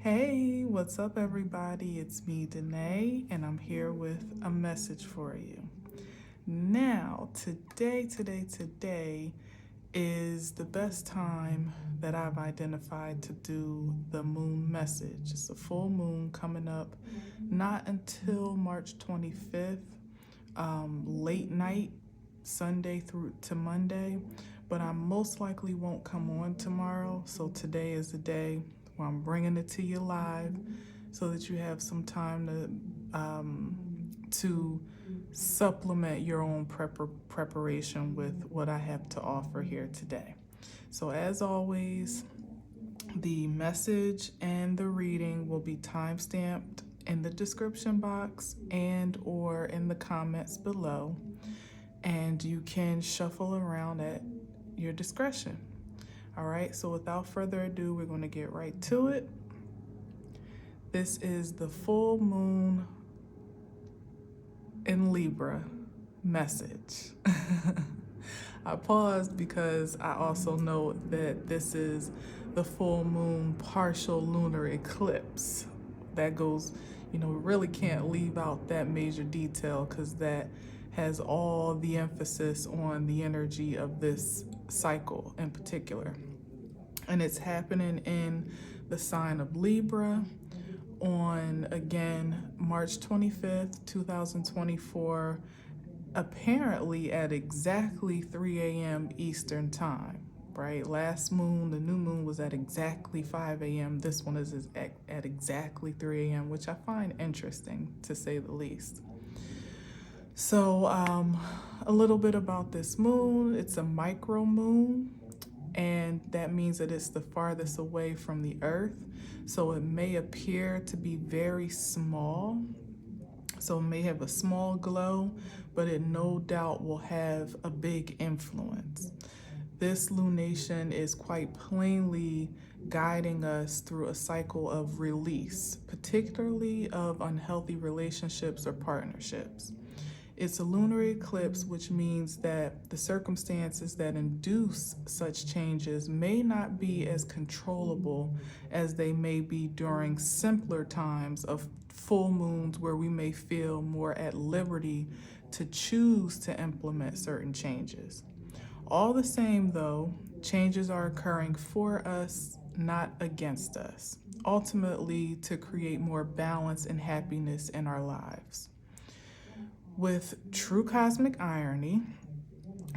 Hey, what's up, everybody? It's me, Danae, and I'm here with a message for you. Now, today is the best time that I've identified to do the moon message. It's a full moon coming up not until March 25th, late night, Sunday through to Monday, but I most likely won't come on tomorrow. So today is the day where I'm bringing it to you live so that you have some time to supplement your own preparation with what I have to offer here today. So as always, the message and the reading will be time-stamped in the description box and or in the comments below, and you can shuffle around at your discretion. All right, so without further ado, we're going to get right to it. This is the full moon in Libra message. I paused because I also know that this is the full moon partial lunar eclipse. That goes, we really can't leave out that major detail because that has all the emphasis on the energy of this cycle in particular. And it's happening in the sign of Libra on, again, March 25th, 2024, apparently at exactly 3 a.m. Eastern time, right? Last moon, the new moon, was at exactly 5 a.m. This one is at exactly 3 a.m., which I find interesting, to say the least. So a little bit about this moon. It's a micro moon, and that means that it's the farthest away from the earth. So it may appear to be very small. So it may have a small glow, but it no doubt will have a big influence. This lunation is quite plainly guiding us through a cycle of release, particularly of unhealthy relationships or partnerships. It's a lunar eclipse, which means that the circumstances that induce such changes may not be as controllable as they may be during simpler times of full moons, where we may feel more at liberty to choose to implement certain changes. All the same, though, changes are occurring for us, not against us, ultimately to create more balance and happiness in our lives. With true cosmic irony,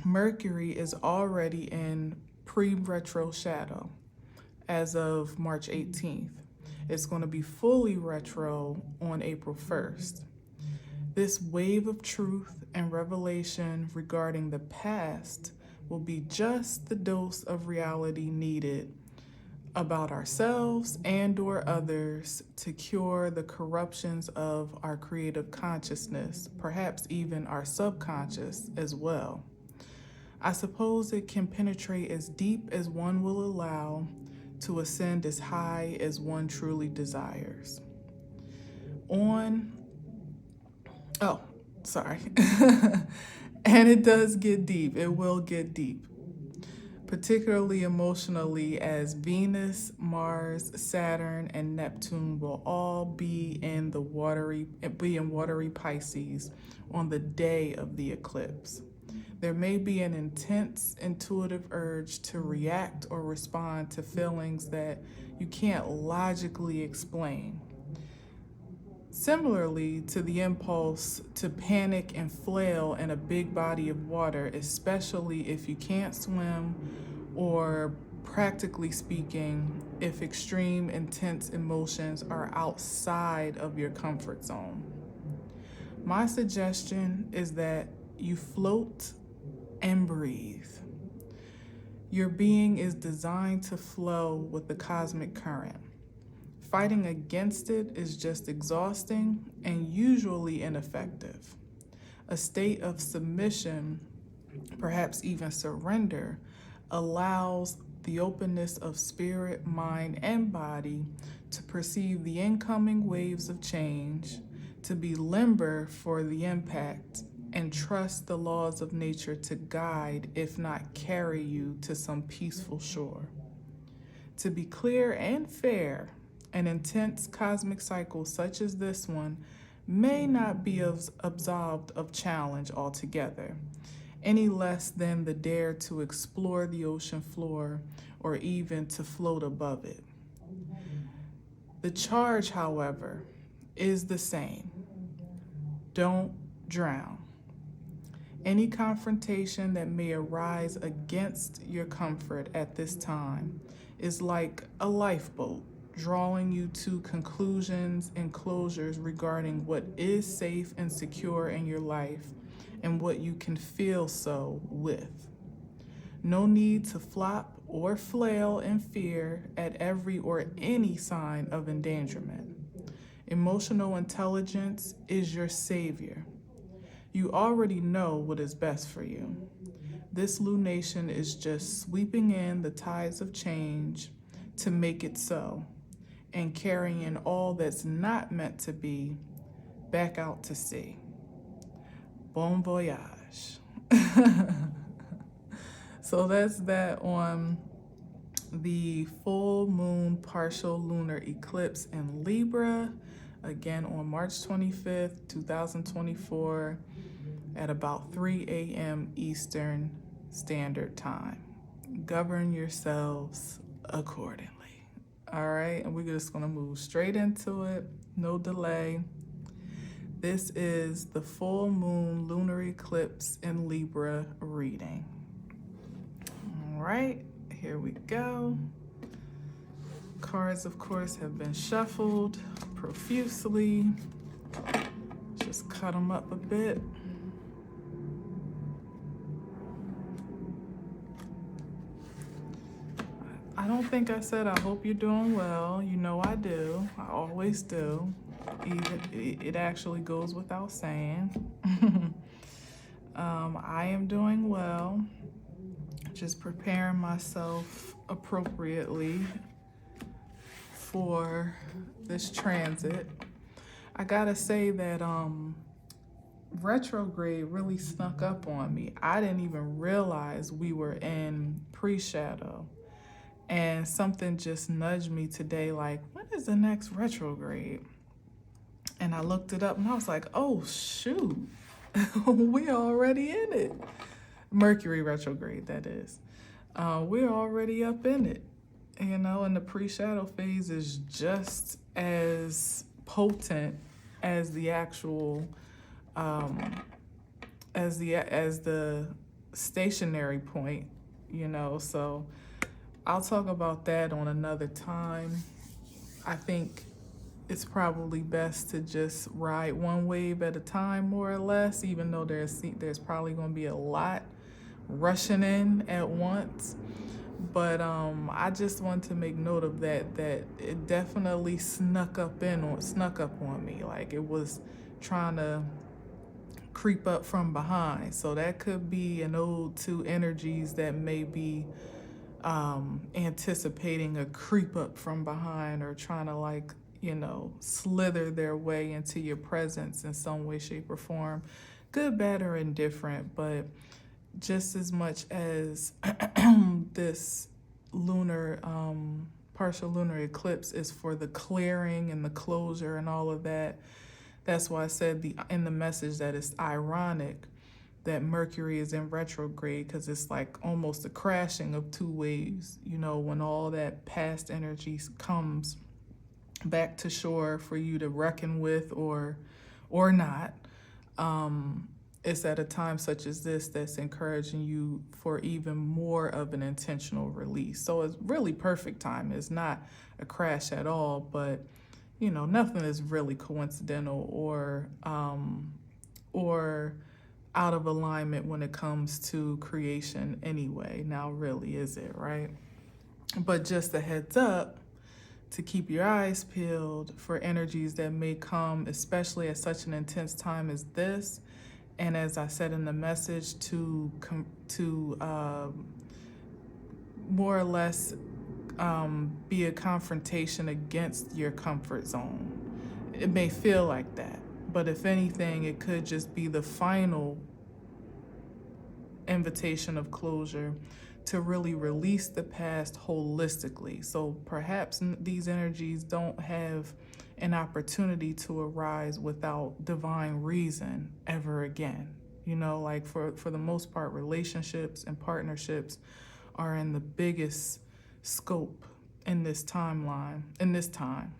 Mercury is already in pre-retro shadow as of March 18th. It's going to be fully retro on April 1st. This wave of truth and revelation regarding the past will be just the dose of reality needed about ourselves and or others to cure the corruptions of our creative consciousness, perhaps even our subconscious as well. I suppose it can penetrate as deep as one will allow to ascend as high as one truly desires. And it does get deep. It will get deep, particularly emotionally, as Venus, Mars, Saturn, and Neptune will all be in watery Pisces on the day of the eclipse. There may be an intense intuitive urge to react or respond to feelings that you can't logically explain. Similarly to the impulse to panic and flail in a big body of water, especially if you can't swim, or practically speaking, if extreme intense emotions are outside of your comfort zone. My suggestion is that you float and breathe. Your being is designed to flow with the cosmic current. Fighting against it is just exhausting and usually ineffective. A state of submission, perhaps even surrender, allows the openness of spirit, mind, and body to perceive the incoming waves of change, to be limber for the impact, and trust the laws of nature to guide, if not carry you to some peaceful shore. To be clear and fair, An intense cosmic cycle such as this one may not be absolved of challenge altogether, any less than the dare to explore the ocean floor or even to float above it. The charge, however, is the same. Don't drown. Any confrontation that may arise against your comfort at this time is like a lifeboat, drawing you to conclusions and closures regarding what is safe and secure in your life and what you can feel so with. No need to flop or flail in fear at every or any sign of endangerment. Emotional intelligence is your savior. You already know what is best for you. This lunation is just sweeping in the tides of change to make it so, and carrying all that's not meant to be back out to sea. Bon voyage. So that's that on the full moon partial lunar eclipse in Libra, again on March 25th, 2024 at about 3 a.m. Eastern Standard Time. Govern yourselves accordingly. All right, and we're just gonna move straight into it, no delay. This is the full moon lunar eclipse in Libra reading. All right, here we go. Cards, of course, have been shuffled profusely. Just cut them up a bit. I don't think I said I hope you're doing well. You know I do. I always do. Even it actually goes without saying. I am doing well. Just preparing myself appropriately for this transit. I gotta say that retrograde really snuck up on me. I didn't even realize we were in pre-shadow. And something just nudged me today, like, when is the next retrograde? And I looked it up and I was like, oh, shoot, we're already in it. Mercury retrograde, that is. We're already up in it, you know, and the pre-shadow phase is just as potent as the actual, as the stationary point, you know, so I'll talk about that on another time. I think it's probably best to just ride one wave at a time, more or less, even though there's probably going to be a lot rushing in at once. But I just want to make note of that it definitely snuck up on me, like it was trying to creep up from behind. So that could be an ode to energies that may be anticipating a creep up from behind, or trying to, like, you know, slither their way into your presence in some way, shape, or form. Good, bad, or indifferent, but just as much as this lunar, partial lunar eclipse is for the clearing and the closure and all of that. That's why I said in the message that it's ironic that Mercury is in retrograde, because it's like almost a crashing of two waves, you know, when all that past energy comes back to shore for you to reckon with or not. It's at a time such as this that's encouraging you for even more of an intentional release. So it's really perfect time. It's not a crash at all, but you know, nothing is really coincidental or out of alignment when it comes to creation anyway. Now, really, is it, right? But just a heads up to keep your eyes peeled for energies that may come, especially at such an intense time as this. And as I said in the message, to more or less be a confrontation against your comfort zone. It may feel like that, but if anything, it could just be the final invitation of closure to really release the past holistically. So perhaps these energies don't have an opportunity to arise without divine reason ever again. You know, like for the most part, relationships and partnerships are in the biggest scope in this timeline, in this time,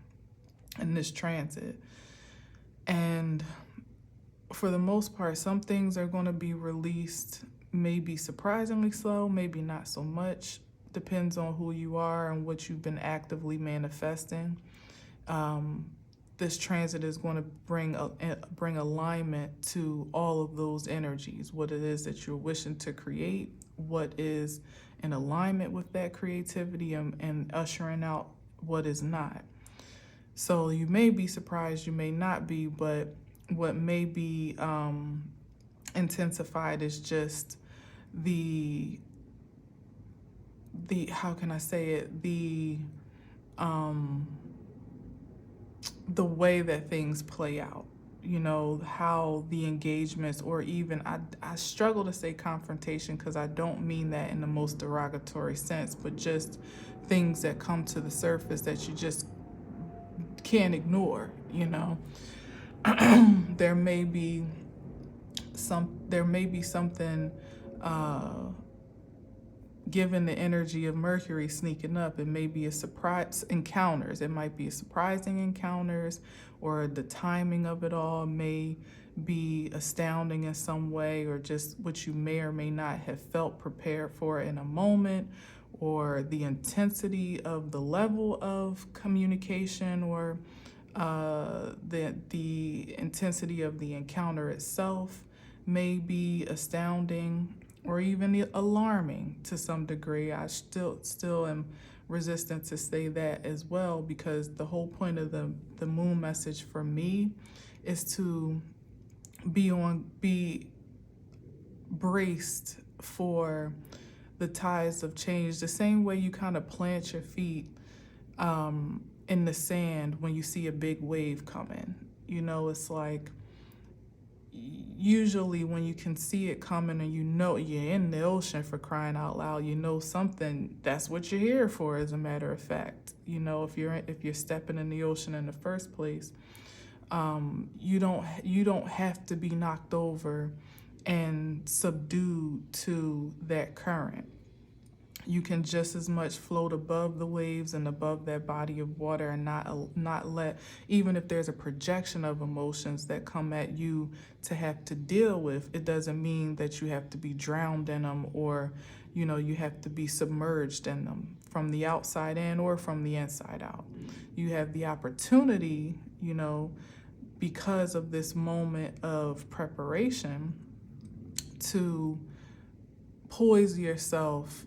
in this transit. And for the most part, some things are going to be released maybe surprisingly slow, maybe not so much. Depends on who you are and what you've been actively manifesting. This transit is going to bring alignment to all of those energies, what it is that you're wishing to create, what is in alignment with that creativity, and ushering out what is not. So you may be surprised, you may not be, but what may be intensified is just the how can I say it, the way that things play out, you know, how the engagements, or even I struggle to say confrontation because I don't mean that in the most derogatory sense, but just things that come to the surface that you just can't ignore, you know. There may be something given the energy of Mercury sneaking up. It may be a surprise encounters. It might be a surprising encounters, or the timing of it all may be astounding in some way, or just what you may or may not have felt prepared for in a moment, or the intensity of the level of communication, or the intensity of the encounter itself may be astounding or even alarming to some degree. I still am resistant to say that as well, because the whole point of the moon message for me is to be braced for the tides of change, the same way you kind of plant your feet in the sand when you see a big wave coming. You know, it's like usually when you can see it coming and you know you're in the ocean, for crying out loud, you know something, that's what you're here for, as a matter of fact. You know, if you're stepping in the ocean in the first place, you don't have to be knocked over and subdued to that current. You can just as much float above the waves and above that body of water, and not let, even if there's a projection of emotions that come at you to have to deal with, it doesn't mean that you have to be drowned in them, or, you know, you have to be submerged in them from the outside in or from the inside out. You have the opportunity, you know, because of this moment of preparation, to poise yourself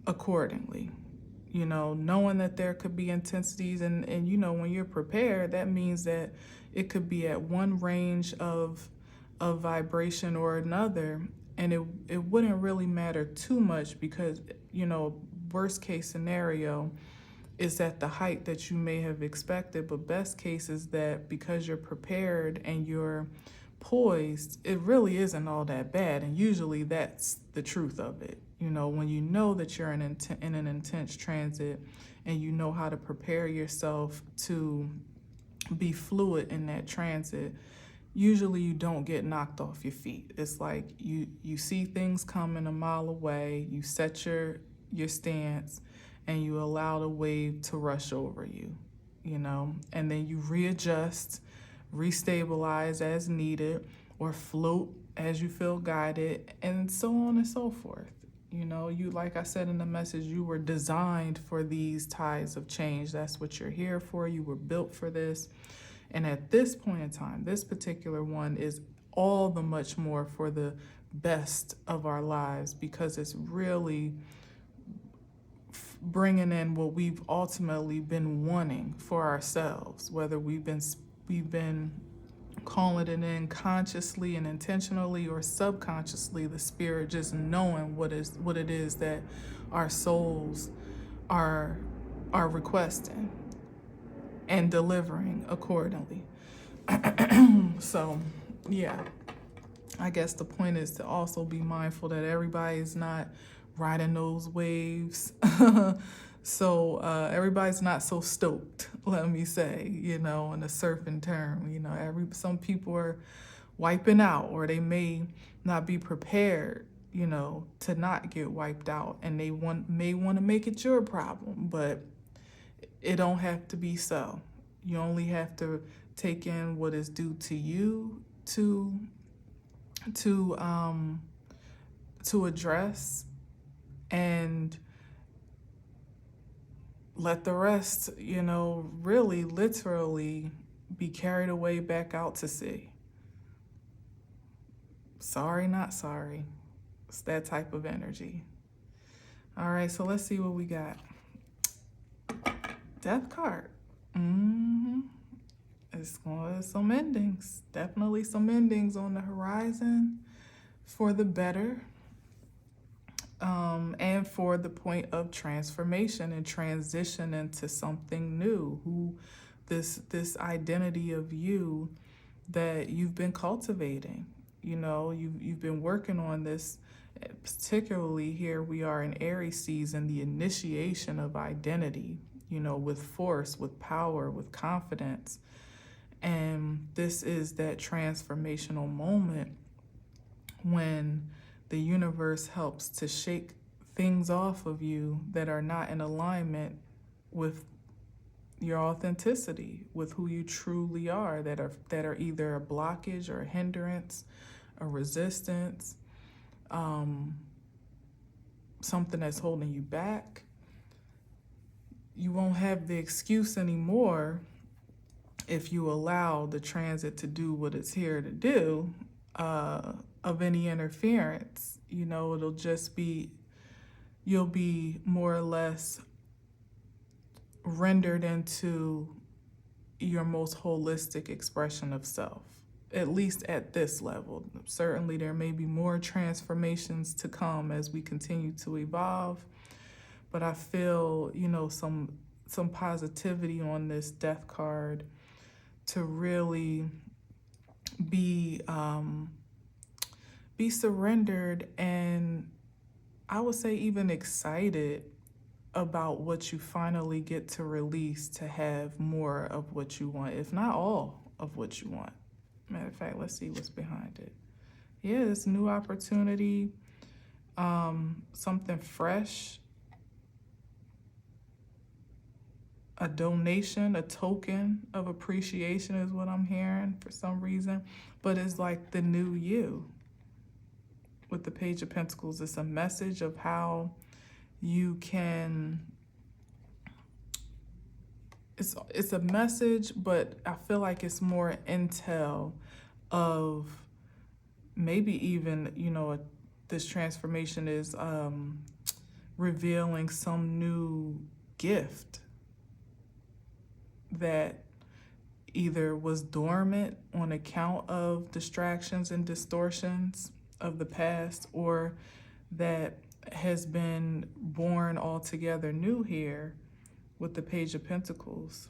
accordingly, you know, knowing that there could be intensities, and you know, when you're prepared, that means that it could be at one range of vibration or another, and it wouldn't really matter too much, because, you know, worst case scenario is at the height that you may have expected, but best case is that because you're prepared and you're poised, it really isn't all that bad. And usually that's the truth of it. You know, when you know that you're in an intense transit, and you know how to prepare yourself to be fluid in that transit, usually you don't get knocked off your feet. It's like you see things coming a mile away, you set your stance, and you allow the wave to rush over you, you know, and then you readjust, restabilize as needed, or float as you feel guided, and so on and so forth. You know, you, like I said in the message, you were designed for these tides of change. That's what you're here for. You were built for this. And at this point in time, this particular one is all the much more for the best of our lives, because it's really bringing in what we've ultimately been wanting for ourselves, whether we've been calling it in consciously and intentionally, or subconsciously, the spirit just knowing what it is that our souls are requesting and delivering accordingly. So yeah, I guess the point is to also be mindful that everybody is not riding those waves. So everybody's not so stoked, let me say, in a surfing term. Some people are wiping out, or they may not be prepared, to not get wiped out, and they may want to make it your problem, but it don't have to be so. You only have to take in what is due to you to address, and let the rest, really literally be carried away back out to sea. Sorry, not sorry. It's that type of energy. All right, so let's see what we got. Death card. It's some endings. Definitely some endings on the horizon for the better. And for the point of transformation and transition into something new. This identity of you that you've been cultivating. You've been working on this, particularly here we are in Aries season, the initiation of identity, with force, with power, with confidence. And this is that transformational moment when the universe helps to shake things off of you that are not in alignment with your authenticity, with who you truly are, that are either a blockage or a hindrance, a resistance, something that's holding you back. You won't have the excuse anymore if you allow the transit to do what it's here to do, of any interference. It'll just be, you'll be more or less rendered into your most holistic expression of self, at least at this level. Certainly there may be more transformations to come as we continue to evolve, but I feel, some positivity on this death card to really be surrendered, and I would say even excited about what you finally get to release, to have more of what you want, if not all of what you want. Matter of fact, let's see what's behind it. Yeah, it's a new opportunity, something fresh, a donation, a token of appreciation is what I'm hearing for some reason, but it's like the new you. With the Page of Pentacles, it's a message of how you can, it's a message, but I feel like it's more intel of maybe even, this transformation is revealing some new gift that either was dormant on account of distractions and distortions of the past, or that has been born altogether new here with the Page of Pentacles.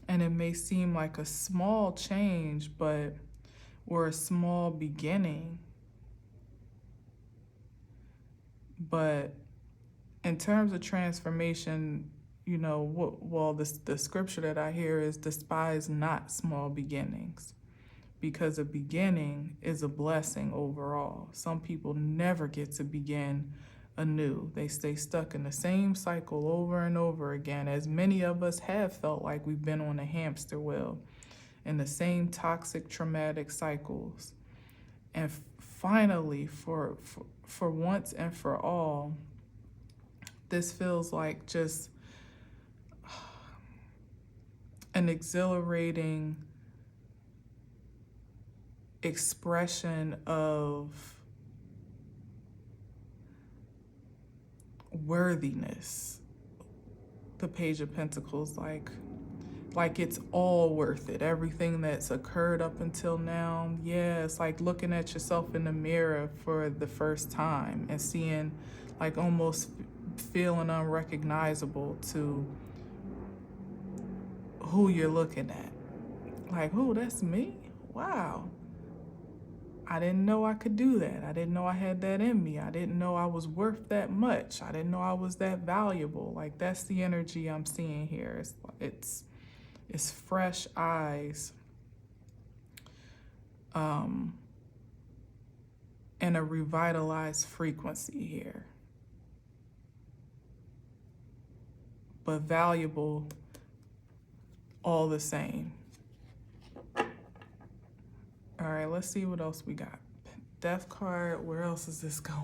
And it may seem like a small change, or a small beginning, but in terms of transformation, the scripture that I hear is despise not small beginnings, because a beginning is a blessing overall. Some people never get to begin anew. They stay stuck in the same cycle over and over again, as many of us have felt like we've been on a hamster wheel in the same toxic, traumatic cycles. And finally, for once and for all, this feels like just an exhilarating expression of worthiness. The Page of Pentacles, like it's all worth it. Everything that's occurred up until now, yeah, it's like looking at yourself in the mirror for the first time and seeing, like, almost feeling unrecognizable to who you're looking at. Like, oh, that's me? Wow. I didn't know I could do that. I didn't know I had that in me. I didn't know I was worth that much. I didn't know I was that valuable. Like, that's the energy I'm seeing here. It's fresh eyes, and a revitalized frequency here. But valuable all the same. All right, let's see what else we got. Death card, where else is this going?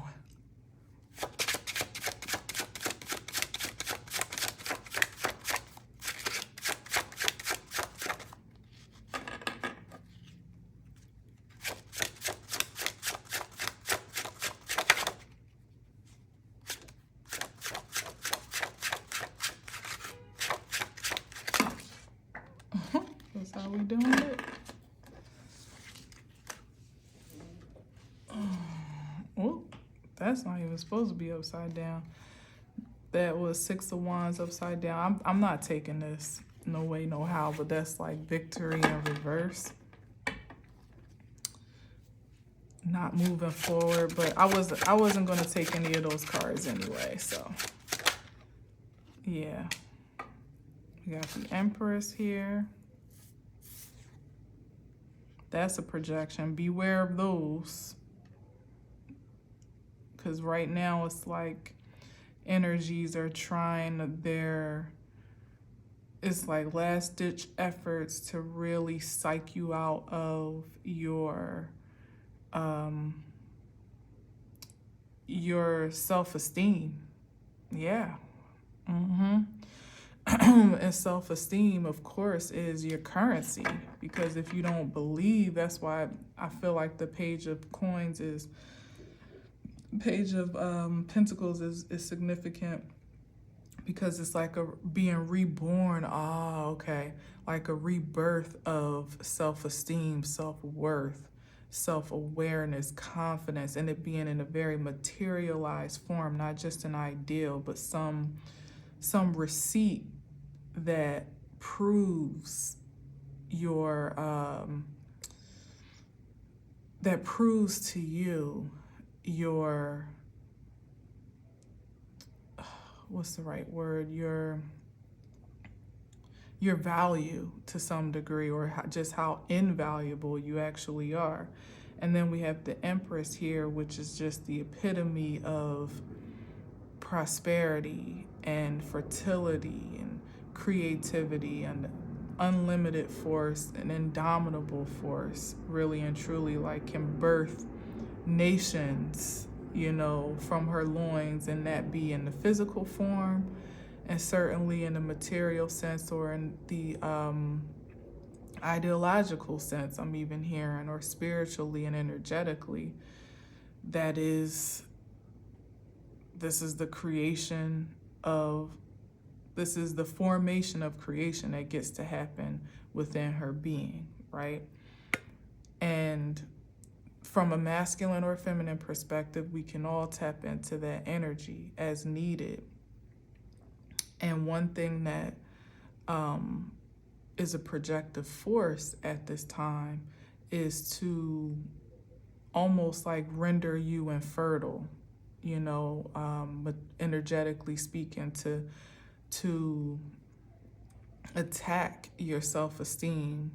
That's how we doing it. Oh, that's not even supposed to be upside down. That was Six of Wands upside down. I'm not taking this. No way, no how, but that's like victory in reverse. Not moving forward, but I wasn't gonna take any of those cards anyway, so yeah. We got the Empress here. That's a projection. Beware of those. Because right now it's like energies are trying it's like last ditch efforts to really psych you out of your self-esteem. Yeah. And self-esteem, of course, is your currency, because if you don't believe, that's why I feel like the Page of Pentacles is significant, because it's like a being reborn. Oh, okay. Like a rebirth of self-esteem, self-worth, self-awareness, confidence, and it being in a very materialized form, not just an ideal, but some receipt that proves your that proves to you your what's the right word, your value to some degree, or just how invaluable you actually are. And then we have the Empress here, which is just the epitome of prosperity and fertility and creativity and unlimited force, an indomitable force, really and truly, like can birth nations, you know, from her loins, and that be in the physical form, and certainly in the material sense, or in the ideological sense, I'm even hearing, or spiritually and energetically. This is the formation of creation that gets to happen within her being, right? And from a masculine or feminine perspective, we can all tap into that energy as needed. And one thing that is a projective force at this time is to almost like render you infertile, you know, energetically speaking, to attack your self-esteem,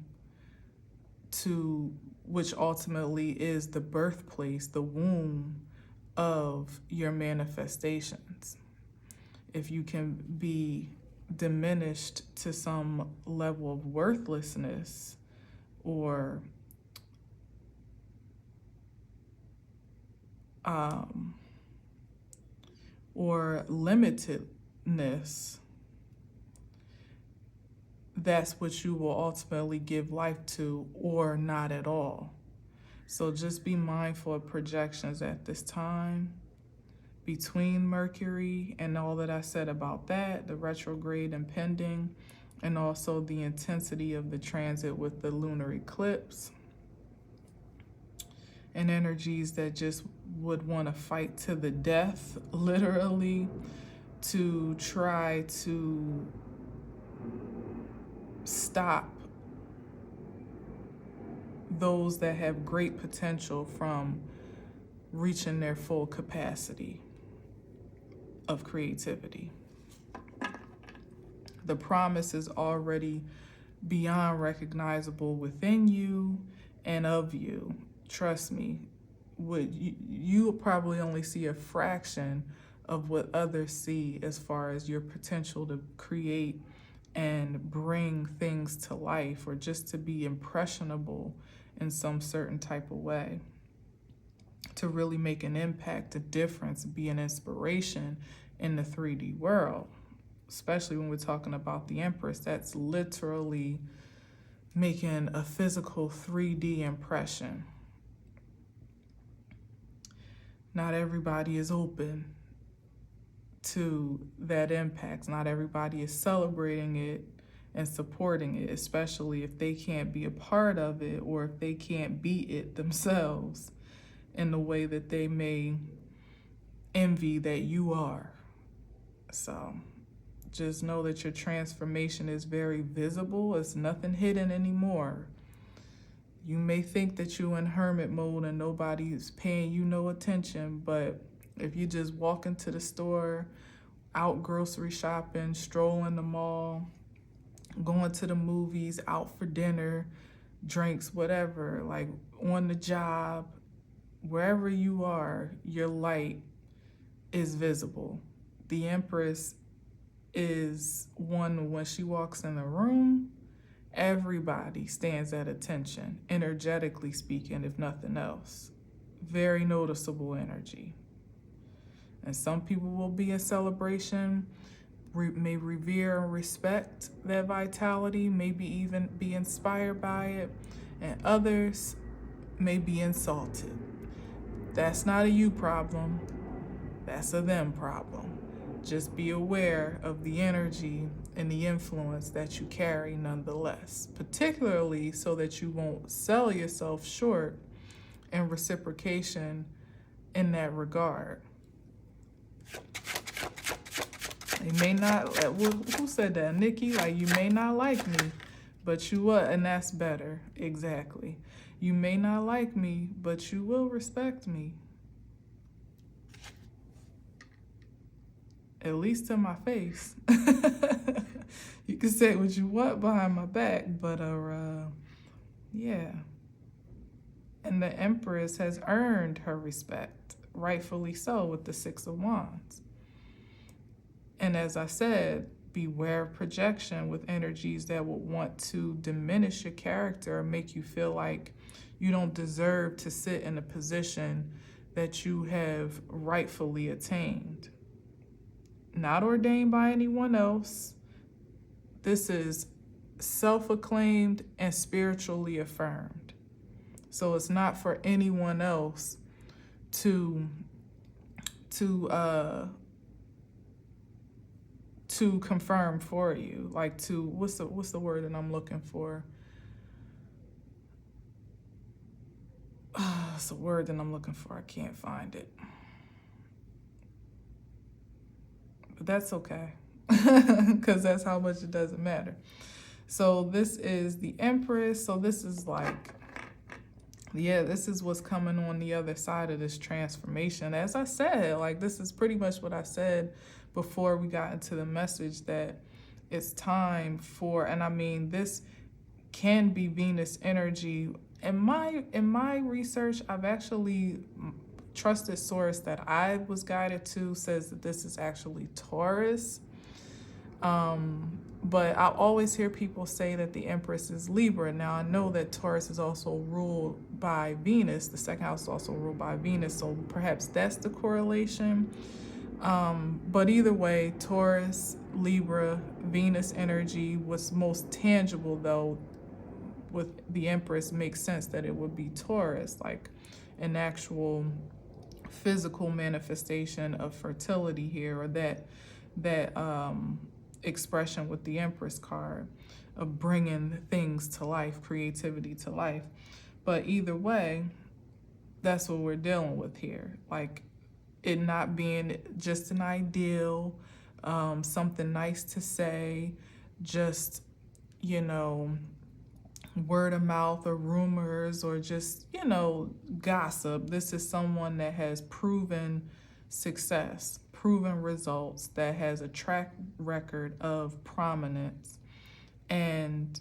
which ultimately is the birthplace, the womb of your manifestations. If you can be diminished to some level of worthlessness or limitedness, that's what you will ultimately give life to, or not at all. So just be mindful of projections at this time between Mercury and all that I said about that, the retrograde impending, and also the intensity of the transit with the lunar eclipse, and energies that just would want to fight to the death, literally, to try to stop those that have great potential from reaching their full capacity of creativity. The promise is already beyond recognizable within you and of you. Trust me, you probably only see a fraction of what others see as far as your potential to create and bring things to life, or just to be impressionable in some certain type of way, to really make an impact, a difference, be an inspiration in the 3D world. Especially when we're talking about the Empress, that's literally making a physical 3D impression. Not everybody is open to that impact. Not everybody is celebrating it and supporting it, especially if they can't be a part of it, or if they can't be it themselves in the way that they may envy that you are. So just know that your transformation is very visible. It's nothing hidden anymore. You may think that you're in hermit mode and nobody's paying you no attention, but if you just walk into the store, out grocery shopping, strolling the mall, going to the movies, out for dinner, drinks, whatever, like on the job, wherever you are, your light is visible. The Empress is one, when she walks in the room, everybody stands at attention, energetically speaking, if nothing else. Very noticeable energy. And some people will be in celebration, may revere and respect that vitality, maybe even be inspired by it, and others may be insulted. That's not a you problem, that's a them problem. Just be aware of the energy and the influence that you carry nonetheless, particularly so that you won't sell yourself short in reciprocation in that regard. You may not, who said that? Nikki, like, you may not like me, but you will, and that's better, exactly. You may not like me, but you will respect me. At least to my face. You can say what you want behind my back, but yeah. And the Empress has earned her respect, rightfully so, with the Six of Wands. And as I said, beware of projection with energies that will want to diminish your character or make you feel like you don't deserve to sit in a position that you have rightfully attained. Not ordained by anyone else. This is self-acclaimed and spiritually affirmed. So it's not for anyone else to confirm for you. Like to, what's the word that I'm looking for? It's a word that I'm looking for. I can't find it. But that's okay, because that's how much it doesn't matter. So this is the Empress. So this is like, yeah, this is what's coming on the other side of this transformation. As I said, like, this is pretty much what I said before we got into the message, that it's time for, and I mean, this can be Venus energy. In my research, I've actually trusted source that I was guided to says that this is actually Taurus. But I always hear people say that the Empress is Libra. Now, I know that Taurus is also ruled by Venus. The second house is also ruled by Venus, so perhaps that's the correlation. But either way, Taurus, Libra, Venus energy, what's most tangible, though, with the Empress, makes sense that it would be Taurus, like an actual physical manifestation of fertility here, or that expression with the Empress card of bringing things to life, creativity to life. But either way, that's what we're dealing with here. Like, it not being just an ideal, something nice to say, just, word of mouth or rumors or just, gossip. This is someone that has proven success, proven results, that has a track record of prominence, and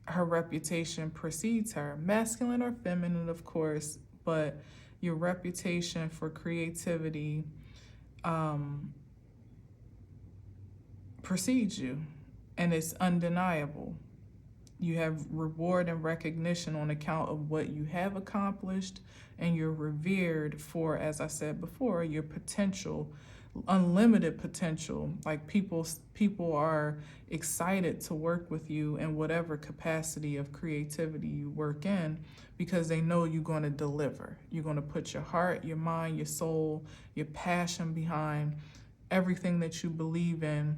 her reputation precedes her, masculine or feminine, of course, but your reputation for creativity precedes you, and it's undeniable. You have reward and recognition on account of what you have accomplished, and you're revered for, as I said before, your potential, unlimited potential. Like people are excited to work with you in whatever capacity of creativity you work in, because they know you're going to deliver. You're going to put your heart, your mind, your soul, your passion behind everything that you believe in.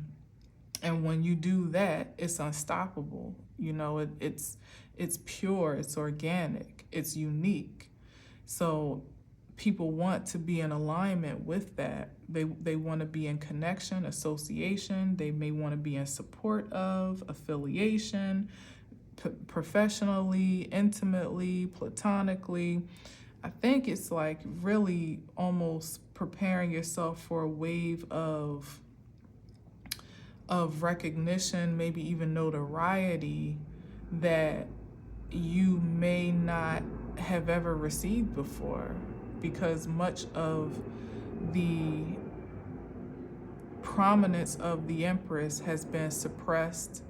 And when you do that, it's unstoppable. It's pure, it's organic, it's unique. So people want to be in alignment with that. They want to be in connection, association. They may want to be in support of, affiliation, professionally, intimately, platonically. I think it's like really almost preparing yourself for a wave of recognition, maybe even notoriety that you may not have ever received before, because much of the prominence of the Empress has been suppressed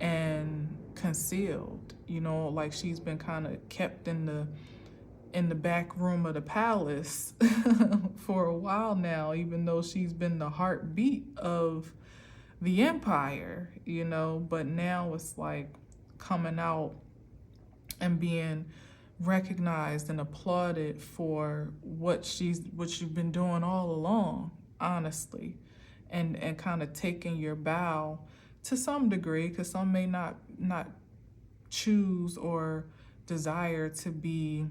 and concealed. Like she's been kind of kept in the back room of the palace for a while now, even though she's been the heartbeat of the empire, but now it's like coming out and being recognized and applauded for what you've been doing all along, honestly, and kind of taking your bow to some degree, because some may not choose or desire to be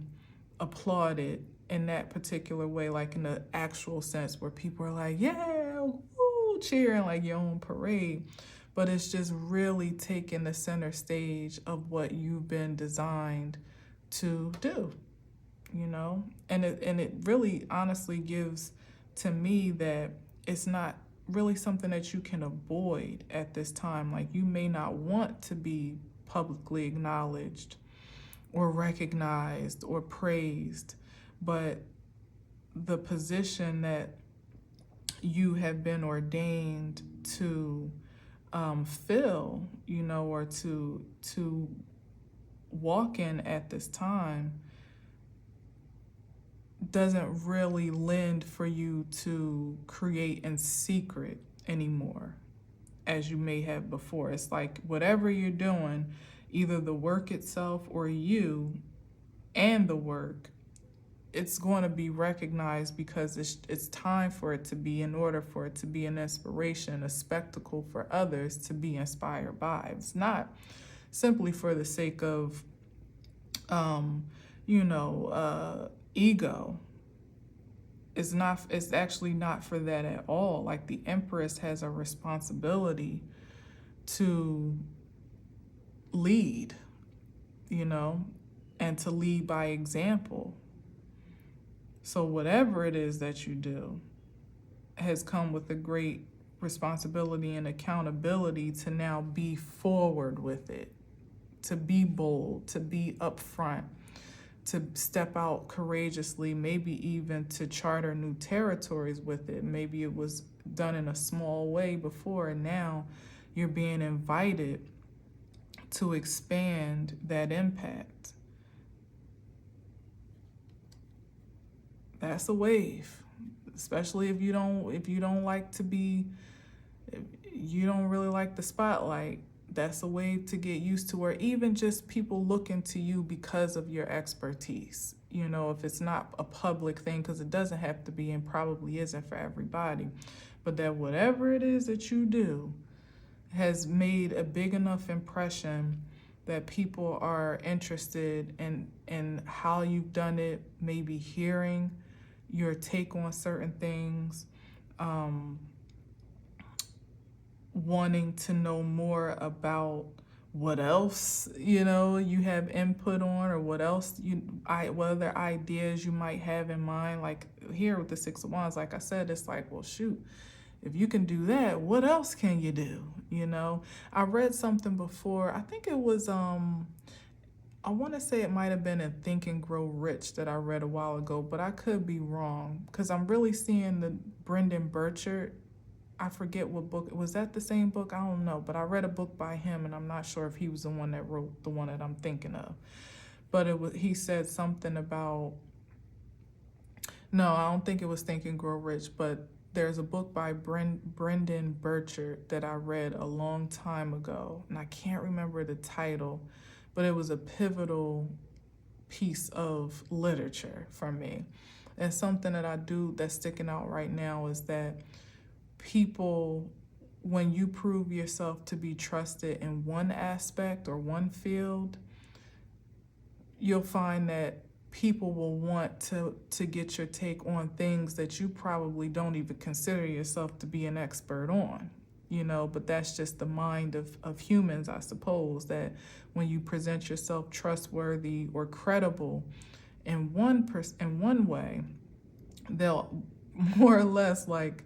applauded in that particular way, like in the actual sense where people are like, yeah, woo, cheering like your own parade. But it's just really taking the center stage of what you've been designed to do, and it really honestly gives to me that it's not really something that you can avoid at this time. Like, you may not want to be publicly acknowledged or recognized or praised, but the position that you have been ordained to fill, or to walk in at this time, doesn't really lend for you to create in secret anymore as you may have before. It's like whatever you're doing, either the work itself or you and the work, it's going to be recognized, because it's time for it to be, in order for it to be an inspiration, a spectacle for others to be inspired by. It's not simply for the sake of, ego. It's actually not for that at all. Like, the Empress has a responsibility to lead, and to lead by example. So whatever it is that you do has come with a great responsibility and accountability to now be forward with it, to be bold, to be upfront, to step out courageously, maybe even to charter new territories with it. Maybe it was done in a small way before, and now you're being invited to expand that impact. That's a wave, especially if you don't like to be, if you don't really like the spotlight. That's a wave to get used to, or even just people looking to you because of your expertise. If it's not a public thing, because it doesn't have to be and probably isn't for everybody, but that whatever it is that you do has made a big enough impression that people are interested in how you've done it, maybe hearing your take on certain things, wanting to know more about what else, you know, you have input on, or what else what other ideas you might have in mind. Like here with the Six of Wands, like I said, it's like, well, shoot, if you can do that, what else can you do? You know, I read something before. I think it was, I want to say it might have been in Think and Grow Rich that I read a while ago, but I could be wrong because I'm really seeing the Brendan Burchard. I forget what book. Was that the same book? I don't know, but I read a book by him, and I'm not sure if he was the one that wrote the one that I'm thinking of. But he said something about, no, I don't think it was Think and Grow Rich, but there's a book by Brendan Burchard that I read a long time ago, and I can't remember the title, but it was a pivotal piece of literature for me. And something that I do that's sticking out right now is that people, when you prove yourself to be trusted in one aspect or one field, you'll find that people will want to get your take on things that you probably don't even consider yourself to be an expert on, you know. But that's just the mind of humans, I suppose, that when you present yourself trustworthy or credible in one way, they'll more or less like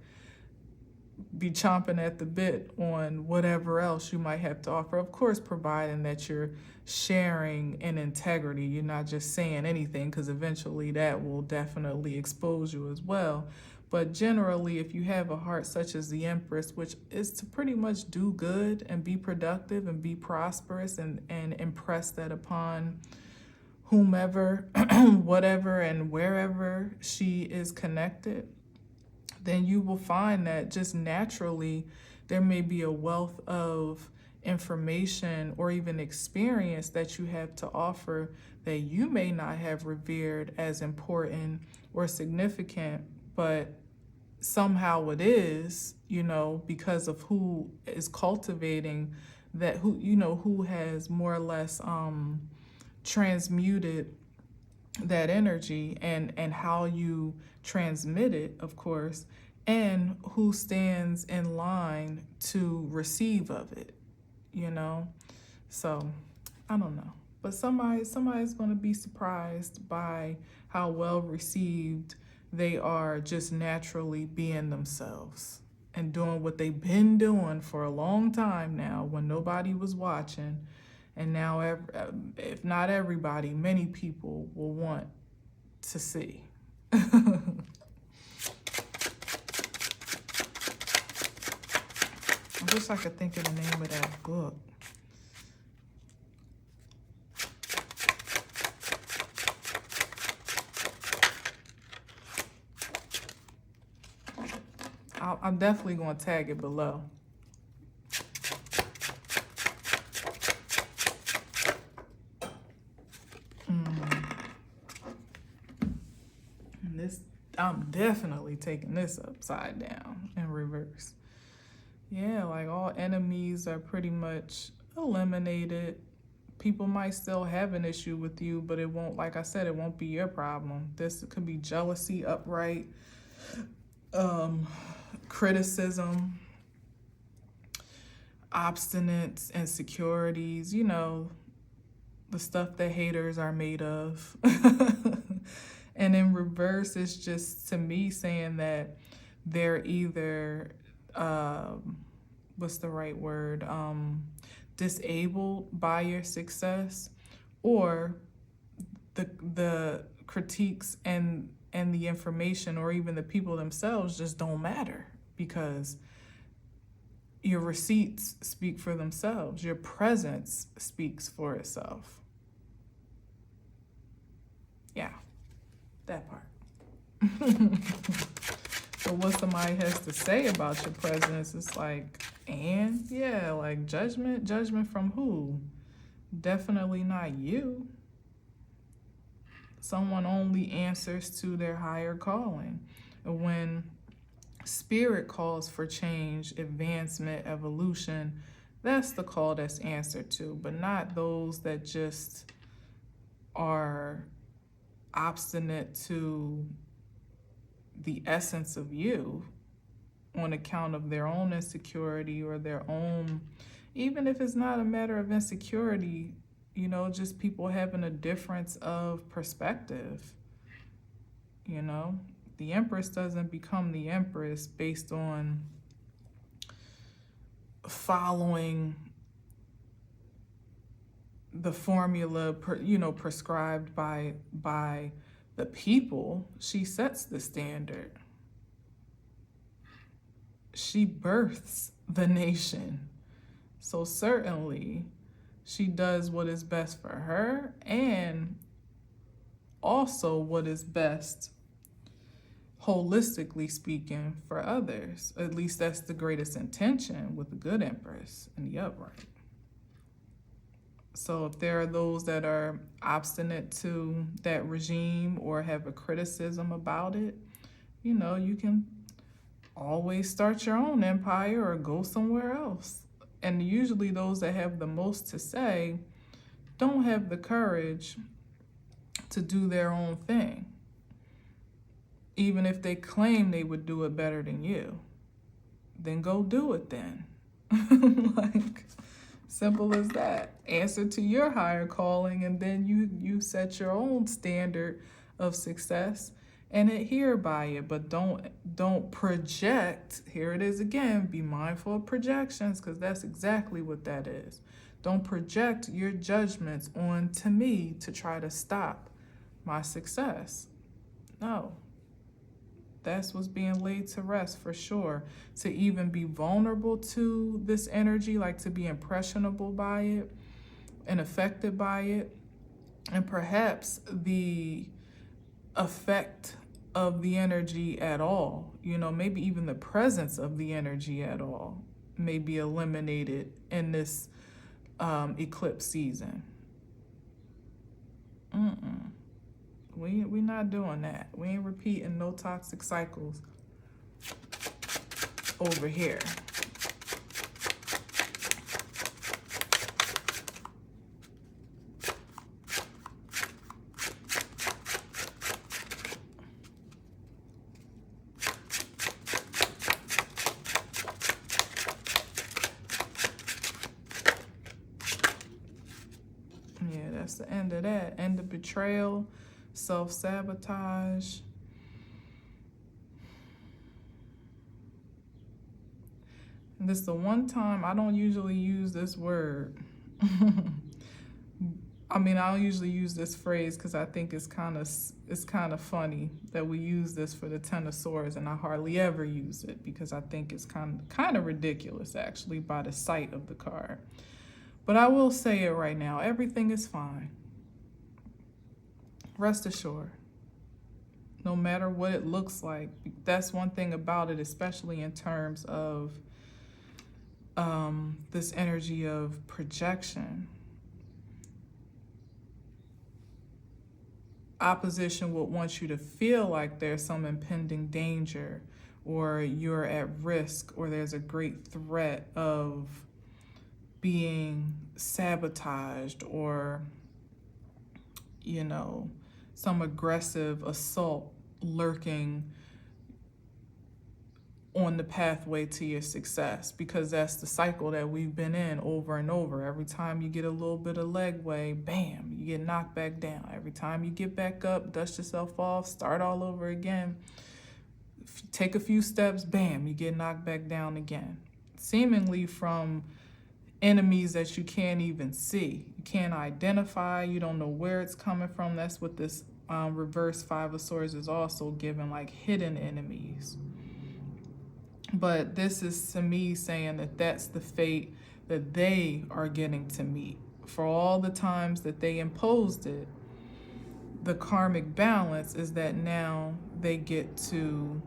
be chomping at the bit on whatever else you might have to offer. Of course, providing that you're sharing in integrity, you're not just saying anything, because eventually that will definitely expose you as well. But generally, if you have a heart such as the Empress, which is to pretty much do good and be productive and be prosperous and impress that upon whomever, whatever, and wherever she is connected, then you will find that just naturally there may be a wealth of information or even experience that you have to offer that you may not have revered as important or significant, but somehow it is, you know, because of who is cultivating that, who has more or less transmuted that energy, and how you transmit it, of course, and who stands in line to receive of it, you know. So I don't know, but somebody's going to be surprised by how well received they are, just naturally being themselves and doing what they've been doing for a long time now when nobody was watching. And now, if not everybody, many people will want to see. I wish I could think of the name of that book. I'm definitely going to tag it below. I'm definitely taking this upside down in reverse. Yeah, like all enemies are pretty much eliminated. People might still have an issue with you, but it won't, like I said, it won't be your problem. This could be jealousy, upright, criticism, obstinate insecurities, you know, the stuff that haters are made of. And in reverse, it's just, to me, saying that they're either, what's the right word, disabled by your success, or the critiques and the information, or even the people themselves, just don't matter, because your receipts speak for themselves. Your presence speaks for itself. Yeah. That part. So what somebody has to say about your presence, it's like, and yeah, like judgment from who? Definitely not you. Someone only answers to their higher calling. When spirit calls for change, advancement, evolution, that's the call that's answered to, but not those that just are obstinate to the essence of you on account of their own insecurity or their own Even if it's not a matter of insecurity, you know, just people having a difference of perspective, you know. The Empress doesn't become the Empress based on following the formula, you know, prescribed by the people. She sets the standard. She births the nation. So certainly she does what is best for her and also what is best, holistically speaking, for others. At least that's the greatest intention with the good Empress in the upright. So if there are those that are obstinate to that regime or have a criticism about it, you know, you can always start your own empire or go somewhere else. And usually those that have the most to say don't have the courage to do their own thing, even if they claim they would do it better than you. Then go do it then. Like, simple as that. Answer to your higher calling, and then you set your own standard of success and adhere by it. But don't project. Here it is again. Be mindful of projections, because that's exactly what that is. Don't project your judgments onto me to try to stop my success. No. That's what's being laid to rest for sure. To even be vulnerable to this energy, like to be impressionable by it and affected by it, and perhaps the effect of the energy at all, you know, maybe even the presence of the energy at all may be eliminated in this eclipse season. We not doing that. We ain't repeating no toxic cycles over here. Yeah, that's the end of that. End of betrayal. Self-sabotage. And this is the one time I don't usually use this word. I mean, I don't usually use this phrase because I think it's kind of funny that we use this for the Ten of Swords, and I hardly ever use it because I think it's kind of ridiculous actually by the sight of the card. But I will say it right now. Everything is fine. Rest assured, no matter what it looks like. That's one thing about it, especially in terms of this energy of projection. Opposition would want you to feel like there's some impending danger, or you're at risk, or there's a great threat of being sabotaged, or, you know, some aggressive assault lurking on the pathway to your success, because that's the cycle that we've been in over and over. Every time you get a little bit of legway, bam, you get knocked back down. Every time you get back up, dust yourself off, start all over again. Take a few steps, bam, you get knocked back down again. Seemingly from enemies that you can't even see. You can't identify, you don't know where it's coming from. That's what this reverse Five of Swords is also given, like hidden enemies. But this is to me saying that that's the fate that they are getting to meet. For all the times that they imposed it, the karmic balance is that now they get to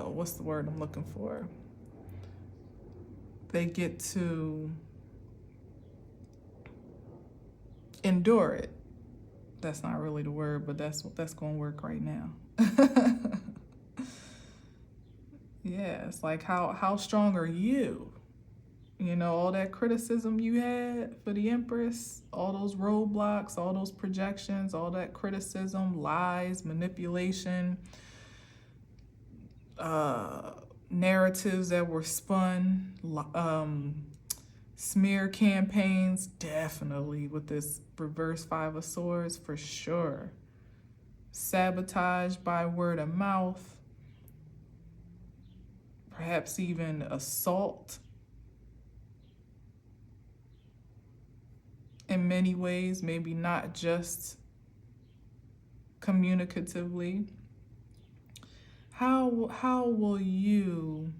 what's the word I'm looking for? They get to endure it. That's not really the word, but that's going to work right now. Yeah, it's like how strong are you? You know, all that criticism you had for the Empress, all those roadblocks, all those projections, all that criticism, lies, manipulation, narratives that were spun, smear campaigns, definitely with this reverse Five of Swords, for sure. Sabotage by word of mouth, perhaps even assault in many ways, maybe not just communicatively. How will you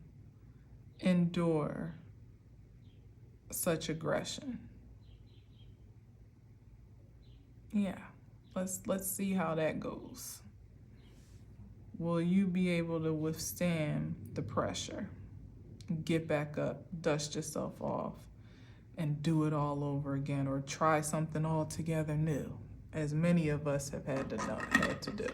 endure such aggression? Yeah, let's see how that goes. Will you be able to withstand the pressure? Get back up, dust yourself off, and do it all over again, or try something altogether new, as many of us have had to do.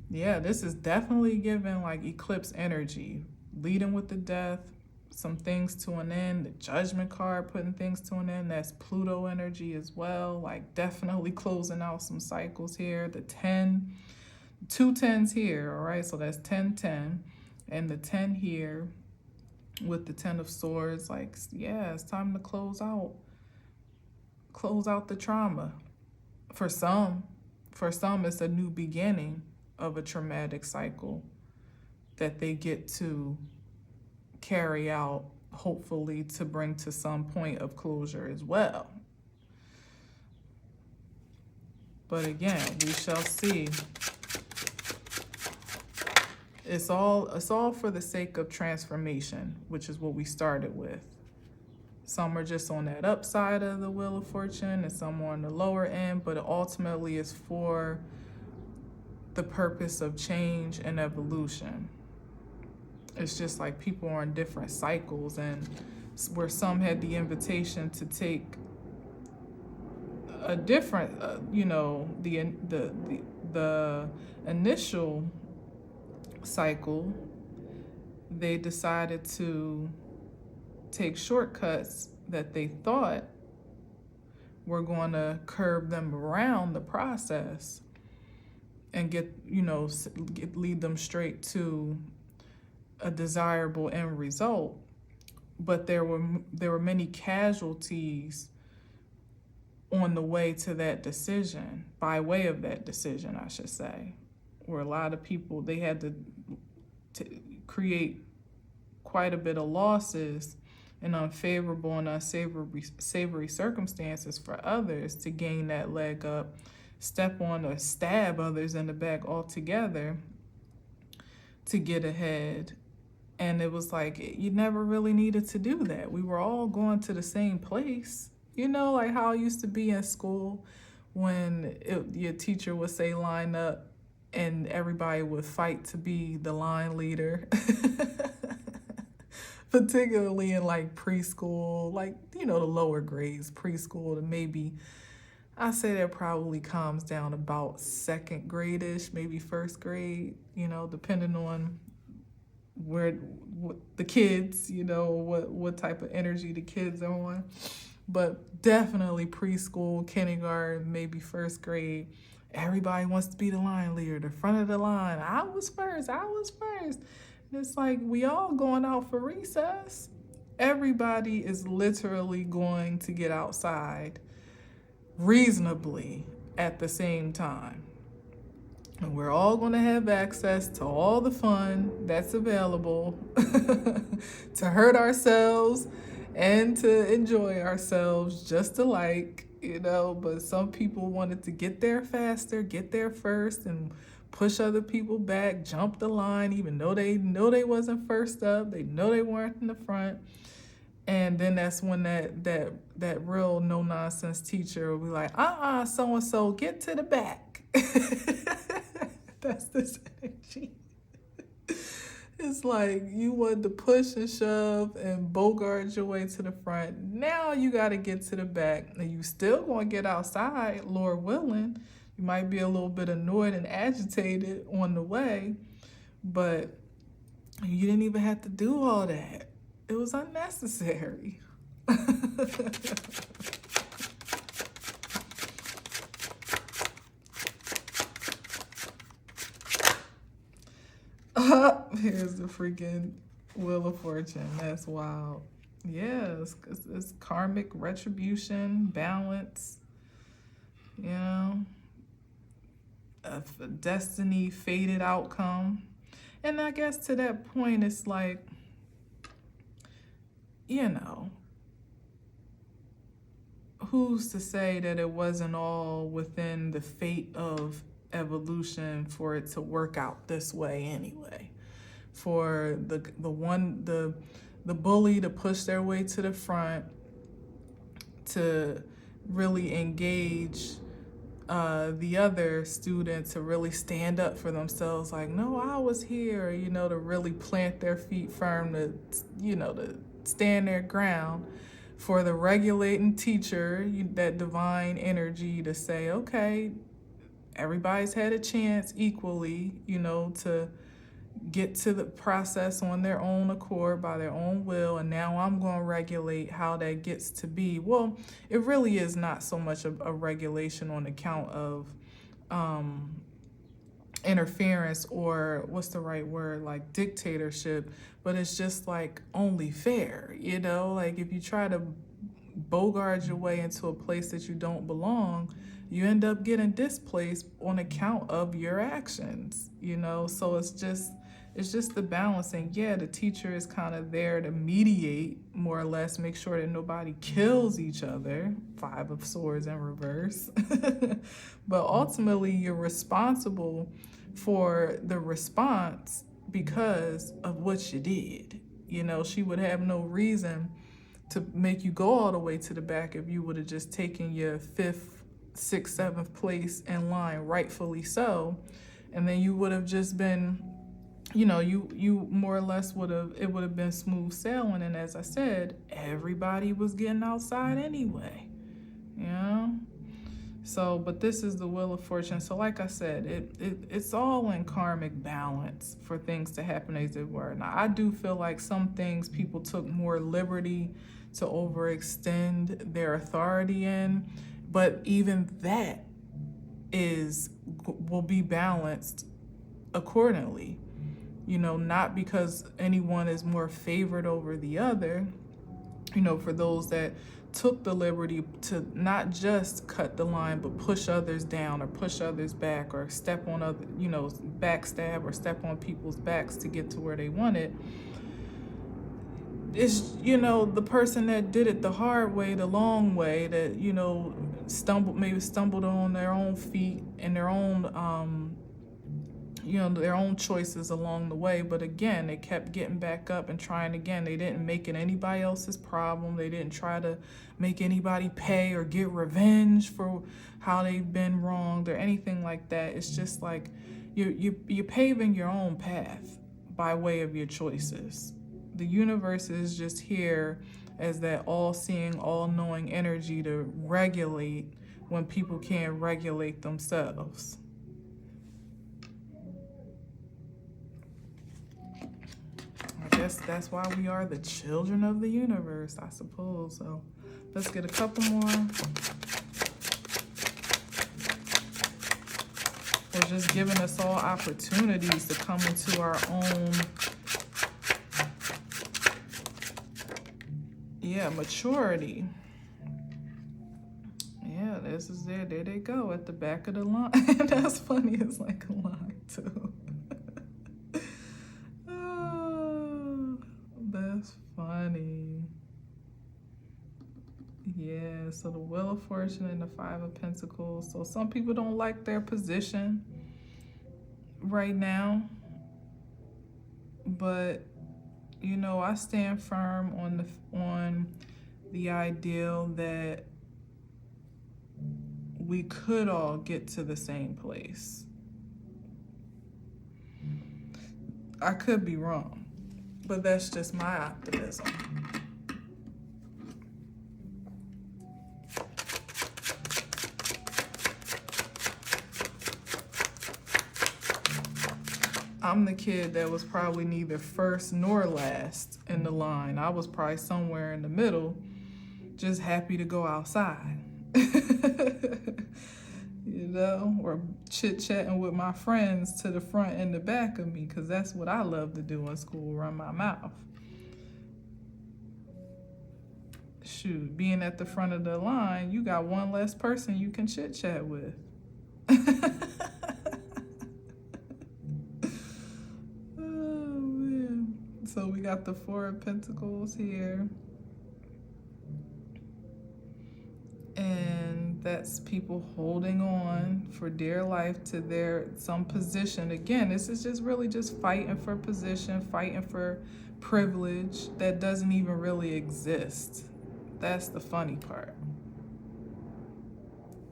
Yeah, this is definitely giving like eclipse energy, leading with the death, some things to an end, the judgment card putting things to an end. That's Pluto energy as well, like definitely closing out some cycles here. The 10, 2 10s here, all right? So that's 10, 10, and the 10 here with the 10 of Swords, like, yeah, it's time to close out the trauma. For some, it's a new beginning of a traumatic cycle that they get to carry out, hopefully to bring to some point of closure as well. But again, we shall see. It's all for the sake of transformation, which is what we started with. Some are just on that upside of the Wheel of Fortune and some are on the lower end, but ultimately it's for the purpose of change and evolution. It's just like people are in different cycles, and where some had the invitation to take a different, the initial cycle, they decided to take shortcuts that they thought were going to curb them around the process and lead them straight to a desirable end result. But there were many casualties on the way to that decision, by way of that decision, I should say, where a lot of people, they had to create quite a bit of losses and unfavorable and unsavory circumstances for others to gain that leg up, step on or stab others in the back altogether to get ahead. And it was like, you never really needed to do that. We were all going to the same place. You know, like how it used to be in school when your teacher would say line up and everybody would fight to be the line leader. Particularly in like preschool, like, the lower grades, preschool to maybe, I say that probably calms down about second grade-ish, maybe first grade, depending on what the kids, what type of energy the kids are on. But definitely preschool, kindergarten, maybe first grade, everybody wants to be the line leader, the front of the line. I was first. It's like, we all going out for recess. Everybody is literally going to get outside reasonably at the same time. And we're all going to have access to all the fun that's available to hurt ourselves and to enjoy ourselves just alike, but some people wanted to get there faster, get there first, and push other people back, jump the line, even though they know they wasn't first up, they know they weren't in the front. And then that's when that real no-nonsense teacher will be like, so-and-so, get to the back. That's this energy. It's like you want to push and shove and bogart your way to the front. Now you got to get to the back. And you still going to get outside, Lord willing. You might be a little bit annoyed and agitated on the way, but you didn't even have to do all that. It was unnecessary. Here's the freaking Wheel of Fortune. That's wild. Yeah, it's karmic retribution, balance, you know, a destiny, fated outcome. And I guess to that point, it's like, you know, who's to say that it wasn't all within the fate of evolution for it to work out this way anyway? For the bully to push their way to the front, to really engage the other student to really stand up for themselves, like, no, I was here, you know, to really plant their feet firm, to, you know, to stand their ground. For the regulating teacher, that divine energy to say, okay, everybody's had a chance equally, you know, to get to the process on their own accord, by their own will, and now I'm going to regulate how that gets to be. Well, it really is not so much a regulation on account of interference, or what's the right word, like dictatorship, but it's just like only fair, you know? Like if you try to bogart your way into a place that you don't belong, you end up getting displaced on account of your actions, you know? So it's just the balancing. Yeah, the teacher is kind of there to mediate, more or less, make sure that nobody kills each other. 5 of Swords in reverse. But ultimately, you're responsible for the response because of what you did. You know, she would have no reason to make you go all the way to the back if you would have just taken your 5th, 6th, 7th place in line, rightfully so. And then you would have just been, you know, you more or less would have been smooth sailing. And as I said, everybody was getting outside anyway, you know? So, but this is the Wheel of Fortune. So like I said, it's all in karmic balance for things to happen as they were. Now, I do feel like some things people took more liberty to overextend their authority in, but even that will be balanced accordingly. You know, not because anyone is more favored over the other, you know, for those that took the liberty to not just cut the line, but push others down or push others back or step on other, you know, backstab or step on people's backs to get to where they wanted. It's, you know, the person that did it the hard way, the long way, that, you know, stumbled on their own feet and their own, you know, their own choices along the way. But again, they kept getting back up and trying again. They didn't make it anybody else's problem. They didn't try to make anybody pay or get revenge for how they've been wronged or anything like that. It's just like you're paving your own path by way of your choices. The universe is just here as that all-seeing, all-knowing energy to regulate when people can't regulate themselves. I guess that's why we are the children of the universe, I suppose. So let's get a couple more. We're just giving us all opportunities to come into our own, maturity. Yeah, this is there. There they go at the back of the line. That's funny. It's like a line too. Oh, that's funny. Yeah, so the Wheel of Fortune and the 5 of Pentacles. So some people don't like their position right now, but you know, I stand firm on the ideal that we could all get to the same place. I could be wrong, but that's just my optimism. I'm the kid that was probably neither first nor last in the line. I was probably somewhere in the middle, just happy to go outside. you know, or chit-chatting with my friends to the front and the back of me, because that's what I love to do in school, run my mouth. Shoot, being at the front of the line, you got one less person you can chit-chat with. Oh, man. So we got the Four of Pentacles here. And that's people holding on for dear life to some position. Again, this is just really just fighting for position, fighting for privilege that doesn't even really exist. That's the funny part.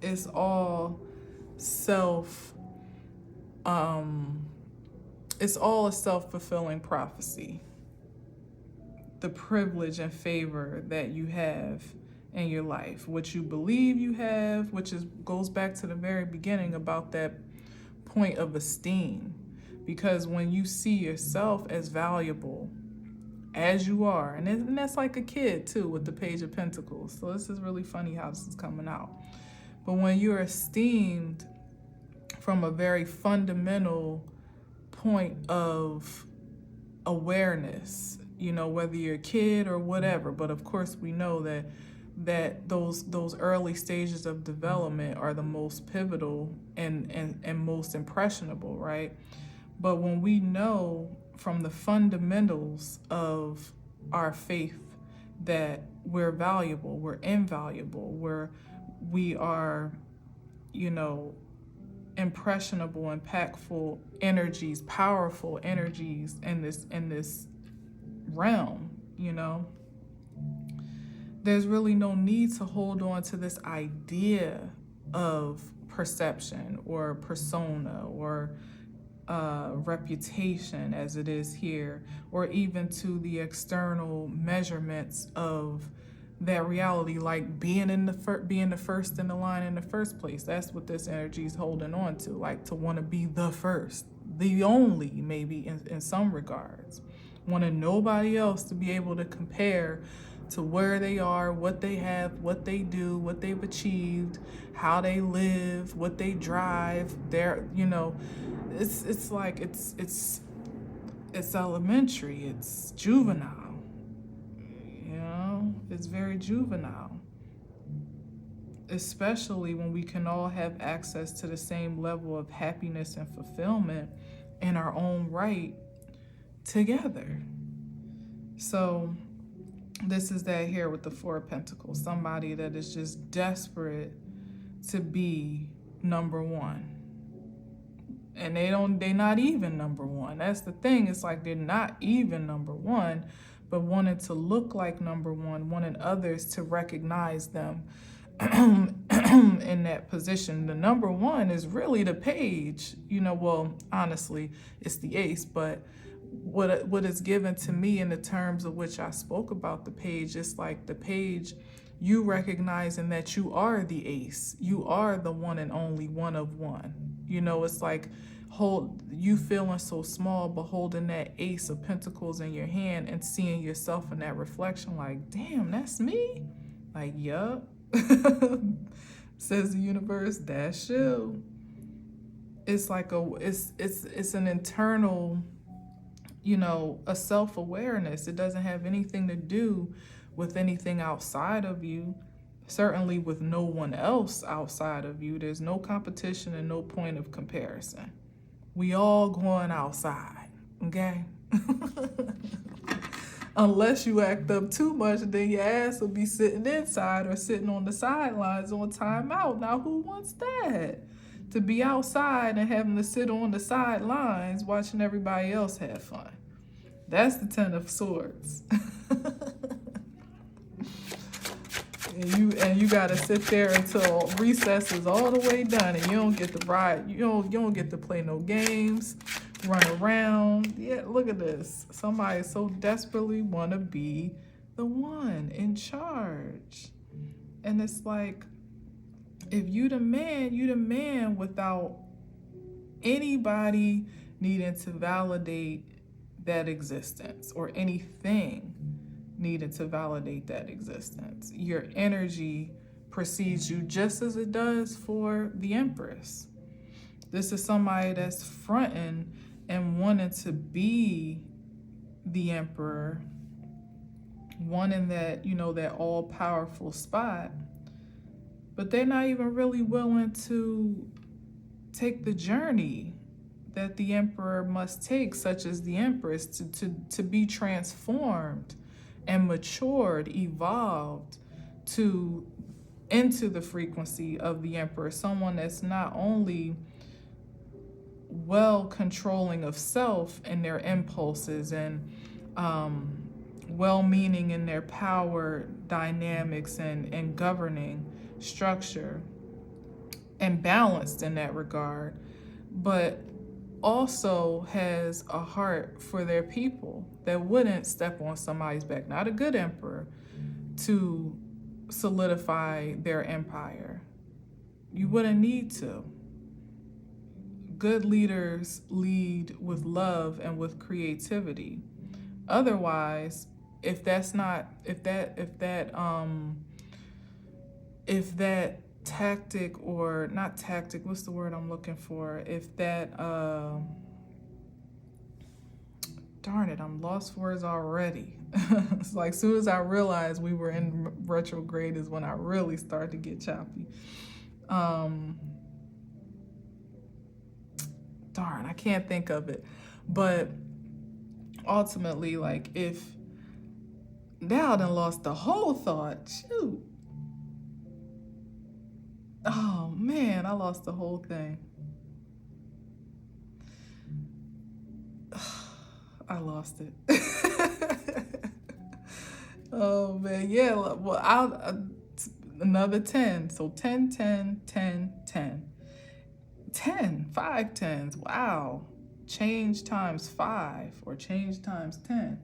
It's all it's all a self-fulfilling prophecy. The privilege and favor that you have in your life, what you believe you have, goes back to the very beginning about that point of esteem. Because when you see yourself as valuable as you are, and that's like a kid too with the Page of Pentacles. So this is really funny how this is coming out. But when you're esteemed from a very fundamental point of awareness, you know, whether you're a kid or whatever, but of course we know that those early stages of development are the most pivotal and most impressionable, right? But when we know from the fundamentals of our faith that we're valuable, we're invaluable, we are, you know, impressionable, impactful energies, powerful energies in this realm, you know, there's really no need to hold on to this idea of perception or persona or reputation as it is here, or even to the external measurements of that reality, like being the first in the line in the first place. That's what this energy is holding on to, like to want to be the first, the only, maybe in some regards, wanting nobody else to be able to compare to where they are, what they have, what they do, what they've achieved, how they live, what they drive. You know, it's like it's elementary, it's juvenile. You know, it's very juvenile. Especially when we can all have access to the same level of happiness and fulfillment in our own right together. So this is that here with the Four of Pentacles, somebody that is just desperate to be number one. And they're not even number one. That's the thing. It's like they're not even number one, but wanting to look like number one, wanting others to recognize them in that position. The number one is really the page, you know, well, honestly, it's the ace, but what is given to me in the terms of which I spoke about the page, it's like the page, you recognizing that you are the ace, you are the one and only one of one. You know, it's like you feeling so small, but holding that Ace of Pentacles in your hand and seeing yourself in that reflection, like, damn, that's me. Like, yup. Says the universe, that's you. It's like it's an internal, you know, a self-awareness. It doesn't have anything to do with anything outside of you. Certainly with no one else outside of you. There's no competition and no point of comparison. We all going outside, okay? Unless you act up too much, then your ass will be sitting inside or sitting on the sidelines on timeout. Now, who wants that? To be outside and having to sit on the sidelines watching everybody else have fun. That's the Ten of Swords. And you gotta sit there until recess is all the way done, and you don't get to ride. You don't get to play no games, run around. Yeah, look at this. Somebody so desperately wanna be the one in charge, and it's like, if you the man without anybody needing to validate that existence or anything needed to validate that existence. Your energy precedes you, just as it does for the Empress. This is somebody that's fronting and wanting to be the Emperor, wanting that, that all-powerful spot, but they're not even really willing to take the journey that the Emperor must take, such as the Empress, to be transformed and matured, evolved into the frequency of the Emperor, someone that's not only well controlling of self and their impulses, and well-meaning in their power dynamics and governing structure, and balanced in that regard, but also has a heart for their people, that wouldn't step on somebody's back, not a good emperor, to solidify their empire. You wouldn't need to. Good leaders lead with love and with creativity. Otherwise, if that tactic, or not tactic, what's the word I'm looking for? If that, darn it, I'm lost for words already. It's like, as soon as I realized we were in retrograde is when I really started to get choppy. Darn, I can't think of it. But ultimately, like, if now I done lost the whole thought, shoot. Oh man, I lost the whole thing. I lost it. Oh man, yeah. Well, I'll another 10. So 10, 10, 10, 10. 10, 5 tens. Wow. Change times 5 or change times 10.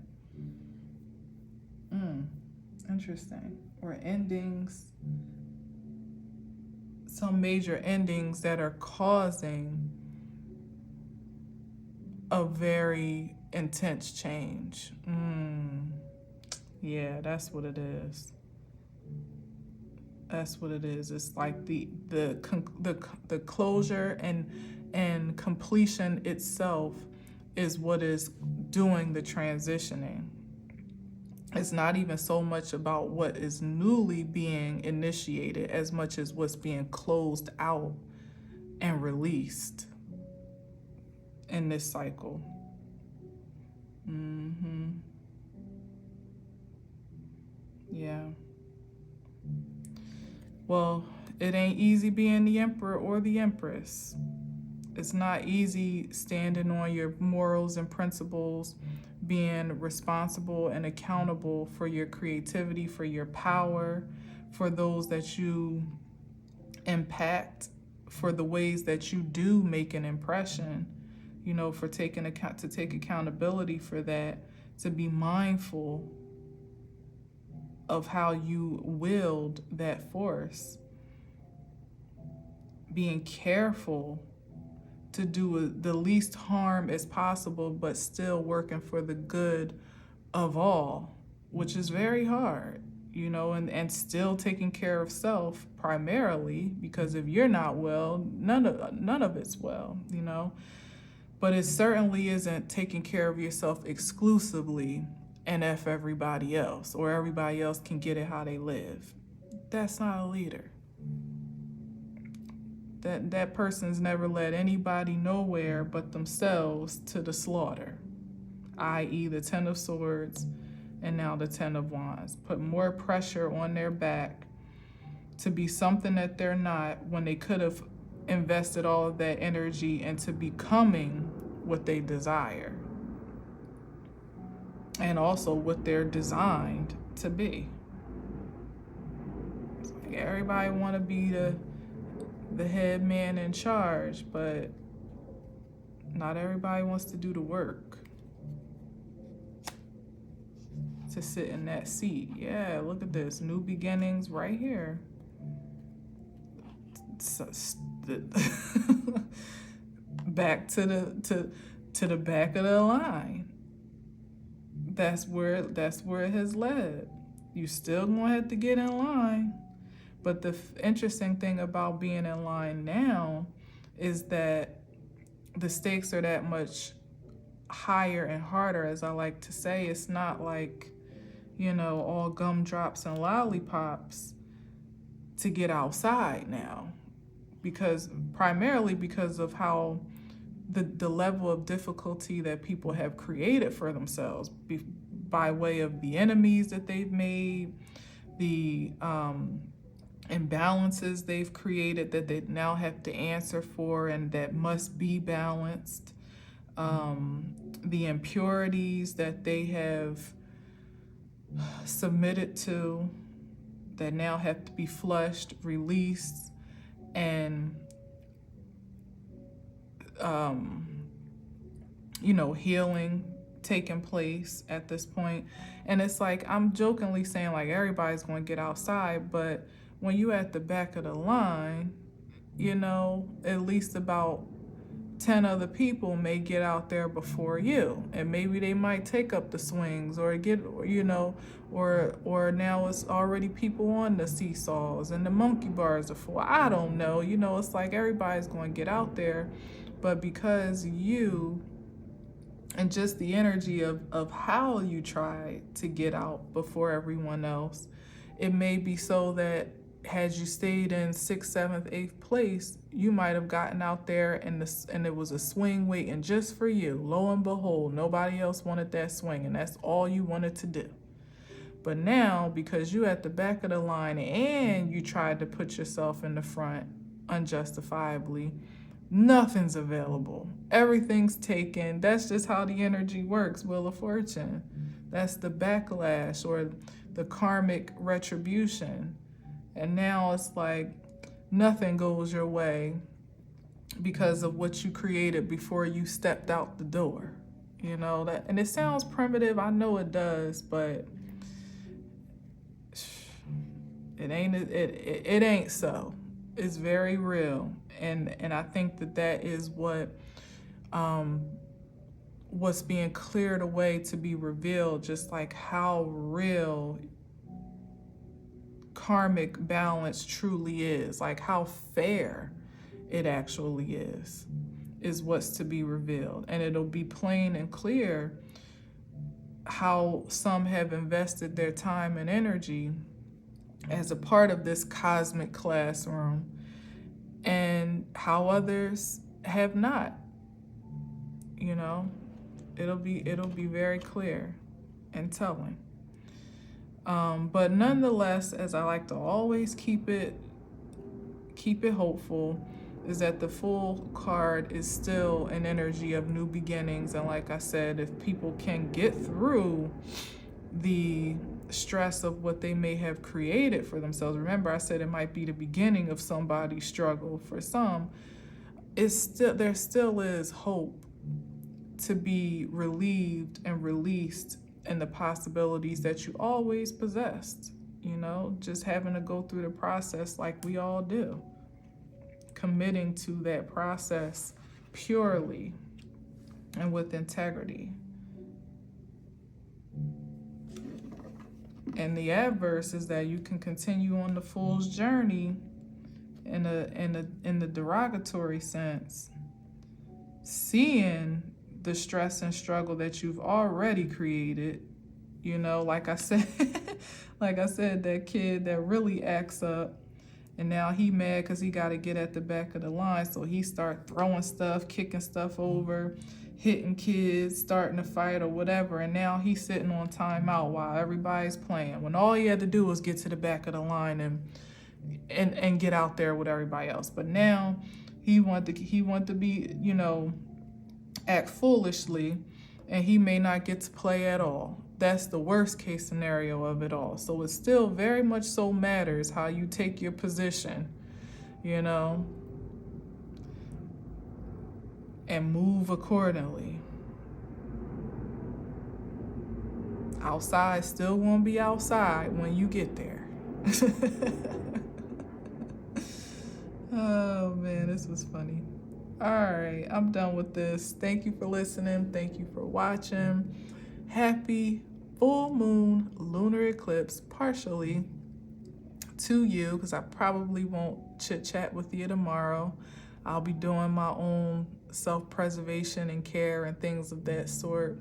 Interesting. Or endings. Some major endings that are causing a very intense change. Yeah, that's what it is. That's what it is. It's like the closure and completion itself is what is doing the transitioning. It's not even so much about what is newly being initiated as much as what's being closed out and released in this cycle. Yeah. Well, it ain't easy being the Emperor or the Empress. It's not easy standing on your morals and principles, being responsible and accountable for your creativity, for your power, for those that you impact, for the ways that you do make an impression, for take accountability for that, to be mindful of how you wield that force, being careful to do the least harm as possible, but still working for the good of all, which is very hard, and still taking care of self primarily, because if you're not well, none of it's well, but it certainly isn't taking care of yourself exclusively and F everybody else, or everybody else can get it how they live. That's not a leader. That person's never led anybody nowhere but themselves to the slaughter, i.e. the 10 of Swords and now the 10 of Wands. Put more pressure on their back to be something that they're not, when they could have invested all of that energy into becoming what they desire, and also what they're designed to be. It's like everybody want to be the head man in charge, but not everybody wants to do the work to sit in that seat. Yeah, look at this. New beginnings right here. Back to the back of the line. That's where it has led. You still gonna have to get in line, But the interesting thing about being in line now is that the stakes are that much higher and harder, as I like to say. It's not like, all gumdrops and lollipops to get outside now, primarily because of how the level of difficulty that people have created for themselves by way of the enemies that they've made, the imbalances they've created that they now have to answer for and that must be balanced, the impurities that they have submitted to that now have to be flushed, released, and healing taking place at this point. And it's like, I'm jokingly saying like everybody's going to get outside, but when you at the back of the line, at least about 10 other people may get out there before you, and maybe they might take up the swings or get, or now it's already people on the seesaws and the monkey bars are full. I don't know. It's like everybody's going to get out there, but because you and just the energy of how you try to get out before everyone else, it may be so that had you stayed in 6th, 7th, 8th place, you might have gotten out there and it was a swing waiting just for you. Lo and behold, nobody else wanted that swing, and that's all you wanted to do. But now, because you at the back of the line and you tried to put yourself in the front unjustifiably, nothing's available. Everything's taken. That's just how the energy works, Wheel of Fortune. That's the backlash or the karmic retribution. And now it's like nothing goes your way because of what you created before you stepped out the door. That, and it sounds primitive, I know it does, but it ain't so. It's very real. And I think that is what's being cleared away to be revealed, just like how real karmic balance truly is, like how fair it actually is what's to be revealed. And it'll be plain and clear how some have invested their time and energy as a part of this cosmic classroom and how others have not. It'll be very clear and telling. But nonetheless, as I like to always keep it hopeful, is that the Fool card is still an energy of new beginnings. And like I said, if people can get through the stress of what they may have created for themselves, remember I said it might be the beginning of somebody's struggle for some, there still is hope to be relieved and released, and the possibilities that you always possessed, just having to go through the process like we all do, committing to that process purely and with integrity. And the adverse is that you can continue on the Fool's journey in the derogatory sense, seeing the stress and struggle that you've already created. Like I said, that kid that really acts up, and now he mad because he got to get at the back of the line, so he start throwing stuff, kicking stuff over, hitting kids, starting a fight or whatever, and now he's sitting on timeout while everybody's playing, when all he had to do was get to the back of the line and get out there with everybody else. But now he want to be, act foolishly, and he may not get to play at all. That's the worst case scenario of it all. So it still very much so matters how you take your position, and move accordingly. Outside still won't be outside when you get there. Oh man, this was funny. All right, I'm done with this. Thank you for listening. Thank you for watching. Happy full moon lunar eclipse, partially to you, because I probably won't chit chat with you tomorrow. I'll be doing my own self-preservation and care and things of that sort.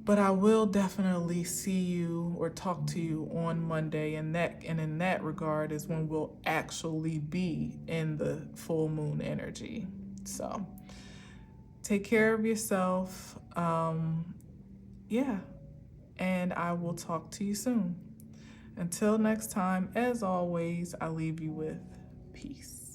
But I will definitely see you or talk to you on Monday, and in that regard is when we'll actually be in the full moon energy. So take care of yourself. Yeah, and I will talk to you soon. Until next time, as always, I leave you with peace.